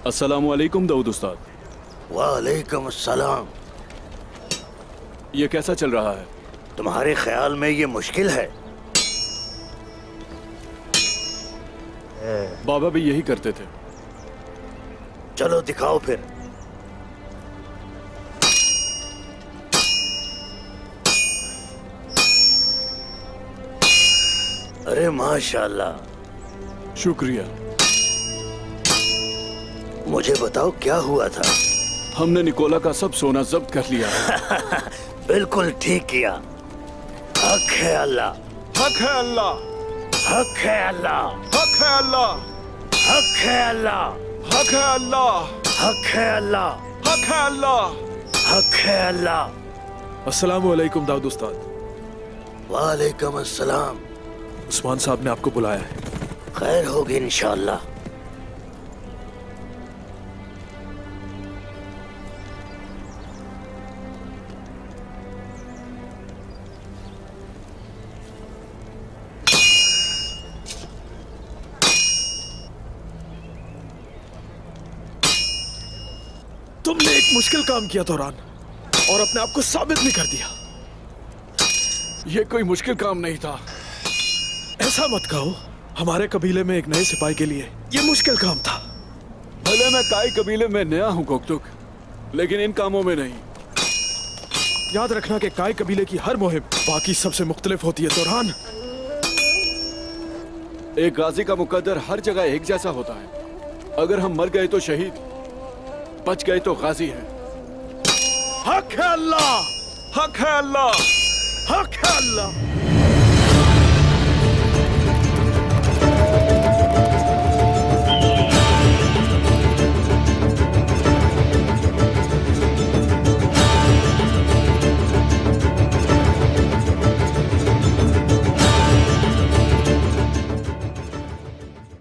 अस्सलामु अलैकुम दाऊद उस्ताद। वालेकुम अस्सलाम। ये कैसा चल रहा है? तुम्हारे ख्याल में ये मुश्किल है? बाबा भी यही करते थे। चलो दिखाओ फिर। अरे माशाल्लाह। शुक्रिया। मुझे बताओ क्या हुआ था? हमने निकोला का सब सोना जब्त कर लिया है। बिल्कुल ठीक किया। हक है अल्लाह। हक है अल्लाह। हक है अल्लाह। हक है अल्लाह। हक है अल्लाह। हक है अल्लाह। हक है अल्लाह। हक है अल्लाह। हक है अल्लाह। अस्सलामु अलैकुम दाऊद उस्ताद। वालेकुम अस्सलाम। उस्मान साहब ने आपको बुलाया है। खैर होगी इंशाअल्लाह। तुमने एक मुश्किल काम किया तौरान और अपने आप को साबित भी कर दिया। ये कोई मुश्किल काम नहीं था। ऐसा मत कहो। हमारे कबीले में एक नए सिपाही के लिए ये मुश्किल काम था। भले मैं काई कबीले में नया हूँ गोकतुक, लेकिन इन कामों में नहीं। याद रखना कि काय कबीले की हर मुहिम बाकी सबसे मुख्तलिफ होती है तौरान। एक गाजी का मुकद्दर हर जगह एक जैसा होता है। अगर हम मर गए तो शहीद, बच गए तो गाजी है। हक है अल्लाह। हक है अल्लाह। हक है अल्लाह।